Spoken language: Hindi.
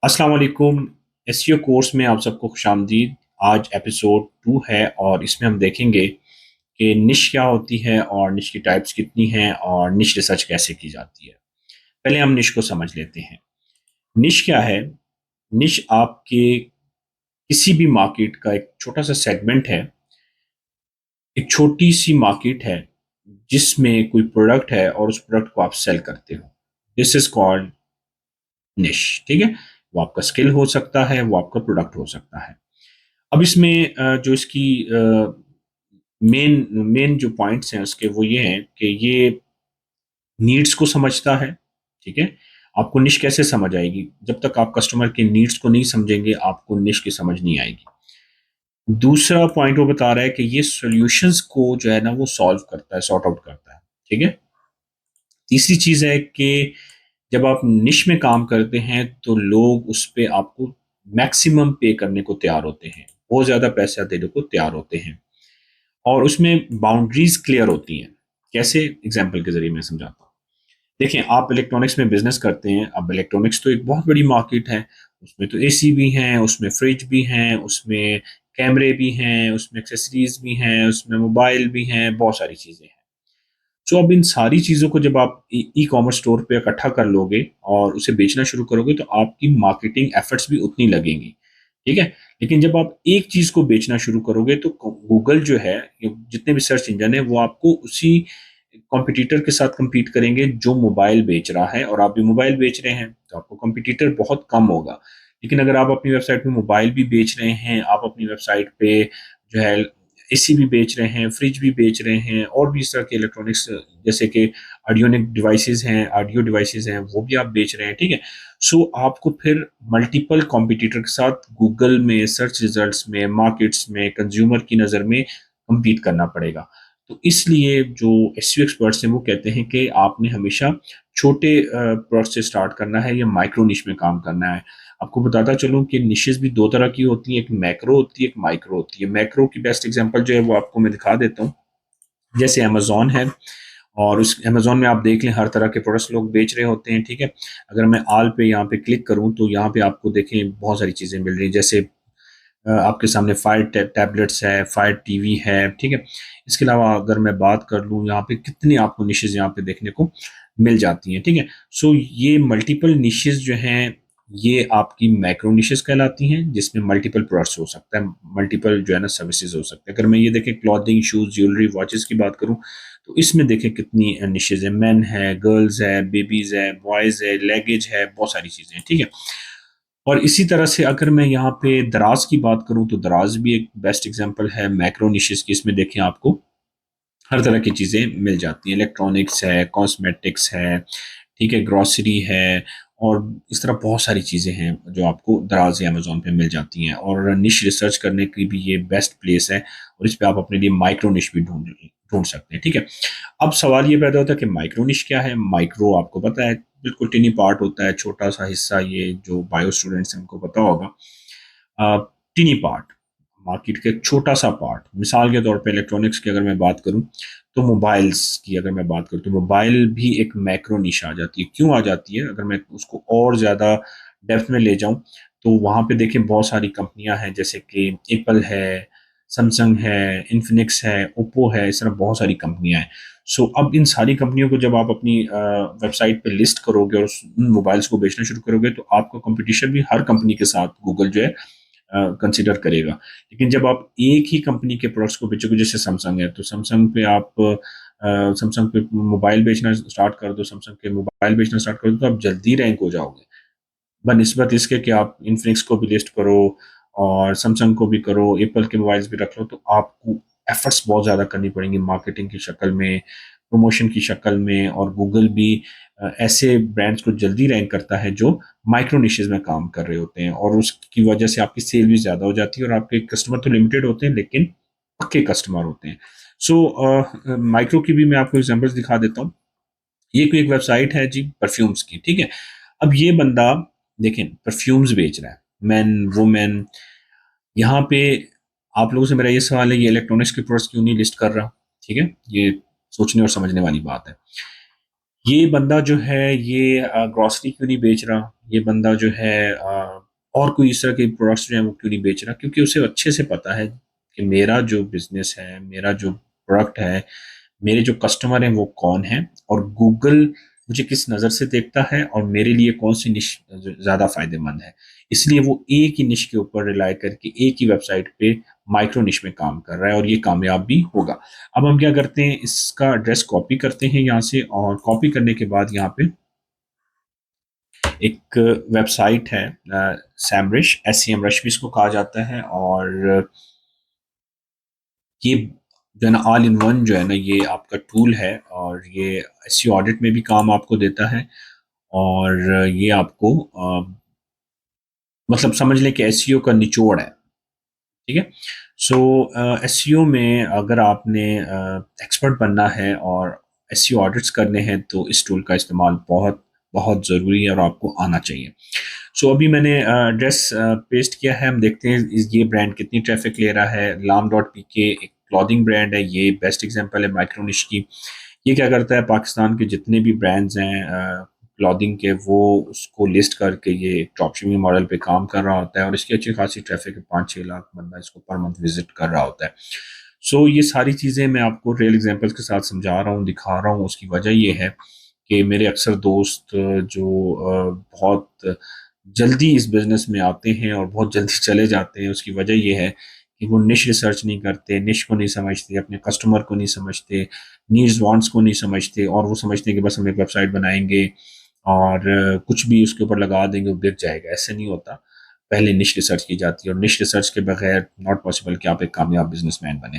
अस्सलाम वालेकुम। एसईओ कोर्स में आप सबको खुशामदीद। आज एपिसोड 2 है और इसमें हम देखेंगे कि निश क्या होती है और निश की टाइप्स कितनी हैं और निश रिसर्च कैसे की जाती है। पहले हम निश को समझ लेते हैं। निश क्या है? निश आपके किसी भी मार्केट का एक छोटा-सा सेगमेंट है, एक छोटी-सी मार्केट है जिसमें कोई प्रोडक्ट है और उस प्रोडक्ट को आप सेल करते हो। दिस इज़ कॉल्ड निश, ठीक है? वो आपका स्किल हो सकता है, वो आपका प्रोडक्ट हो सकता है। अब इसमें जो इसकी मेन मेन जो पॉइंट्स हैं उसके वो ये हैं कि ये नीड्स को समझता है, ठीक है? आपको निश कैसे समझ आएगी? जब तक आप कस्टमर के नीड्स को नहीं समझेंगे, आपको निश की समझ नहीं आएगी। दूसरा पॉइंट वो बता रहा है कि ये सॉल्यूशंस को जो है ना वो सॉल्व करता है, सॉर्ट आउट करता है, ठीक है? तीसरी चीज़ है कि जब आप निश में काम करते हैं तो लोग उस पे आपको मैक्सिमम पे करने को तैयार होते हैं, बहुत ज़्यादा पैसा देने को तैयार होते हैं। और उसमें बाउंड्रीज क्लियर होती हैं। कैसे? एग्जाम्पल के ज़रिए मैं समझाता हूँ। देखिए, आप इलेक्ट्रॉनिक्स में बिज़नेस करते हैं, अब इलेक्ट्रॉनिक्स तो एक बहुत बड़ी मार्केट है, उसमें तो एसी भी हैं, उसमें फ्रिज भी हैं, उसमें कैमरे भी हैं, उसमें एक्सेसरीज़ भी हैं, उसमें मोबाइल भी हैं, बहुत सारी चीज़ें हैं। सो अब इन सारी चीज़ों को जब आप ई-कॉमर्स स्टोर पे इकट्ठा कर लोगे और उसे बेचना शुरू करोगे, तो आपकी मार्केटिंग एफर्ट्स भी उतनी लगेंगी, ठीक है? लेकिन जब आप एक चीज़ को बेचना शुरू करोगे, तो गूगल जो है, जितने भी सर्च इंजन है, वो आपको उसी कॉम्पिटिटर के साथ कम्पीट करेंगे जो मोबाइल बेच रहा है और आप भी मोबाइल बेच रहे हैं, तो आपको कॉम्पिटिटर बहुत कम होगा। लेकिन अगर आप अपनी वेबसाइट पे मोबाइल भी बेच रहे हैं, आप अपनी वेबसाइट पे जो है एसी भी बेच रहे हैं, फ्रिज भी बेच रहे हैं और भी इस तरह के इलेक्ट्रॉनिक्स जैसे कि ऑडियोनिक डिवाइसेज़ हैं, ऑडियो डिवाइसेज़ हैं, वो भी आप बेच रहे हैं, ठीक है? सो आपको फिर मल्टीपल कॉम्पिटिटर के साथ गूगल में, सर्च रिजल्ट्स में, मार्केट्स में, कंज्यूमर की नज़र में कम्पीट करना पड़ेगा। तो इसलिए जो एसईओ एक्सपर्ट्स हैं वो कहते हैं कि आपने हमेशा छोटे प्रोडक्ट से स्टार्ट करना है या माइक्रो निश में काम करना है। आपको बताता चलूँ कि निशेज़ भी 2 तरह की होती हैं, एक मैक्रो होती है, एक माइक्रो होती है। मैक्रो की बेस्ट एग्ज़ाम्पल जो है वो आपको मैं दिखा देता हूँ। जैसे अमेज़न है और उस अमेज़न में आप देख लें हर तरह के प्रोडक्ट्स लोग बेच रहे होते हैं, ठीक है? अगर मैं ऑल पे यहाँ पे क्लिक करूँ तो यहाँ पे आपको देखें बहुत सारी चीज़ें मिल रही हैं। जैसे आपके सामने फायर टैबलेट्स है, फायर टीवी है, ठीक है? इसके अलावा अगर मैं बात कर लूँ यहाँ पे कितनी आपको निशेज़ यहाँ पे देखने को मिल जाती हैं, ठीक है? सो ये मल्टीपल निशेज़ जो हैं, ये आपकी मैक्रो निशेज़ कहलाती हैं, जिसमें मल्टीपल प्रोडक्ट्स हो सकता है, मल्टीपल जो है ना सर्विसेज़ हो सकते हैं। अगर मैं ये देखें क्लॉथिंग, शूज़, ज्वेलरी, वॉचेज़ की बात करूँ, तो इसमें देखें कितनी निशेज़ हैं, मेन है, गर्ल्स है, बेबीज़ है, बॉयज़ है, लगेज है, बहुत सारी चीज़ें हैं, ठीक है? और इसी तरह से अगर मैं यहाँ पे दराज की बात करूँ तो दराज भी एक बेस्ट एग्जांपल है मैक्रो निशेस की। इसमें देखें आपको हर तरह की चीज़ें मिल जाती हैं, इलेक्ट्रॉनिक्स है, कॉस्मेटिक्स है, ठीक है, ग्रोसरी है और इस तरह बहुत सारी चीज़ें हैं जो आपको दराज या अमेज़न पे मिल जाती हैं और निश रिसर्च करने की भी ये बेस्ट प्लेस है और इस पे आप अपने लिए माइक्रो निश भी ढूँढ ढूँढ सकते हैं, ठीक है। अब सवाल ये पैदा होता है कि माइक्रो निश क्या है? माइक्रो आपको पता है बिल्कुल टिनी पार्ट होता है, छोटा-सा हिस्सा, ये जो बायो स्टूडेंट्स हैं उनको पता होगा। अ, टिनी पार्ट, मार्केट का एक छोटा-सा पार्ट। मिसाल के तौर पे इलेक्ट्रॉनिक्स की अगर मैं बात करूँ, तो मोबाइल्स की अगर मैं बात करूँ, तो मोबाइल भी एक मैक्रो निश आ जाती है। क्यों आ जाती है? अगर मैं उसको और ज़्यादा डेप्थ में ले जाऊँ, तो वहाँ पे देखिए बहुत सारी कंपनियाँ हैं जैसे कि एप्पल है, सैमसंग है, इन्फिनिक्स है, ओप्पो है, इस तरह बहुत सारी कंपनियाँ हैं। सो अब इन सारी कंपनियों को जब आप अपनी वेबसाइट पे लिस्ट करोगे और उन मोबाइल्स को बेचना शुरू करोगे, तो आपका कॉम्पिटिशन भी हर कंपनी के साथ गूगल जो है कंसीडर करेगा। लेकिन जब आप एक ही कंपनी के प्रोडक्ट्स को बेचोगे, जैसे सैमसंग है, तो सैमसंग पे आप सैमसंग पे मोबाइल बेचना स्टार्ट कर दो, सैमसंग के मोबाइल बेचना स्टार्ट कर दो, तो आप जल्दी रैंक हो जाओगे। बनिस्बत इसके कि आप इन्फिनिक्स को भी लिस्ट करो और सैमसंग को भी करो, एप्पल के मोबाइल्स भी रख लो, तो आपको एफर्ट्स बहुत ज़्यादा करनी पड़ेंगी मार्केटिंग की शक्ल में, प्रमोशन की शक्ल में और गूगल भी ऐसे ब्रांड्स को जल्दी रैंक करता है जो माइक्रो निशेज़ में काम कर रहे होते हैं और उसकी वजह से आपकी सेल भी ज़्यादा हो जाती है और आपके कस्टमर तो लिमिटेड होते हैं लेकिन पक्के कस्टमर होते हैं। सो माइक्रो की भी मैं आपको एग्ज़ाम्पल्स दिखा देता हूँ। ये कोई एक वेबसाइट है जी परफ्यूम्स की, ठीक है? अब ये बंदा देखें परफ्यूम्स बेच रहा है, मेन, वुमेन। यहाँ पे आप लोगों से मेरा ये सवाल है, ये इलेक्ट्रॉनिक्स के प्रोडक्ट्स क्यों नहीं लिस्ट कर रहा? ठीक है? ये सोचने और समझने वाली बात है। ये बंदा जो है ये ग्रोसरी क्यों नहीं बेच रहा? ये बंदा जो है और कोई इस तरह के प्रोडक्ट्स जो हैं वो क्यों नहीं बेच रहा? क्योंकि उसे अच्छे से पता है कि मेरा जो बिज़नेस है, मेरा जो प्रोडक्ट है, मेरे जो कस्टमर हैं वो कौन हैं और गूगल मुझे किस नज़र से देखता है और मेरे लिए कौन-सी निश ज़्यादा फ़ायदेमंद है। इसलिए वो एक ही निश के ऊपर रिलाय करके एक ही वेबसाइट पे माइक्रो निश में काम कर रहा है और ये कामयाब भी होगा। अब हम क्या करते हैं, इसका एड्रेस कॉपी करते हैं यहाँ से और कॉपी करने के बाद यहाँ पे एक वेबसाइट है सैमरिश, SEMrush भी इसको कहा जाता है और ये जो है ना ऑल इन वन जो है ना ये आपका टूल है और ये एसईओ ऑडिट में भी काम आपको देता है और ये आपको मतलब समझ लें कि एसईओ का निचोड़ है, ठीक है? सो एसईओ में अगर आपने एक्सपर्ट बनना है और एसईओ ऑडिट्स करने हैं तो इस टूल का इस्तेमाल बहुत बहुत ज़रूरी है और आपको आना चाहिए। सो अभी मैंने एड्रेस पेस्ट किया है, हम देखते हैं ये ब्रांड कितनी ट्रैफिक ले रहा है। लाम डॉट पी के एक क्लॉथिंग ब्रांड है, ये बेस्ट एग्जांपल है माइक्रोनिश की। ये क्या करता है, पाकिस्तान के जितने भी ब्रांड्स हैं क्लॉथिंग के, वो उसको लिस्ट करके ये ड्रॉपशिपिंग मॉडल पे काम कर रहा होता है और इसकी अच्छी खासी ट्रैफिक है, 5-6 लाख बंदा इसको पर मंथ विजिट कर रहा होता है। सो ये सारी चीज़ें मैं आपको रियल एग्जांपल्स के साथ समझा रहा हूँ, दिखा रहा हूँ। उसकी वजह ये है कि मेरे अक्सर दोस्त जो बहुत जल्दी इस बिज़नेस में आते हैं और बहुत जल्दी चले जाते हैं, उसकी वजह ये है कि वो निश रिसर्च नहीं करते, निश को नहीं समझते, अपने कस्टमर को नहीं समझते, नीड्स वांट्स को नहीं समझते और वो समझते हैं कि बस हम एक वेबसाइट बनाएँगे और कुछ भी उसके ऊपर लगा देंगे, वो बिक जाएगा। ऐसे नहीं होता। पहले निश रिसर्च की जाती है और निश रिसर्च के बगैर नॉट पॉसिबल कि आप एक कामयाब बिज़नेसमैन बनें।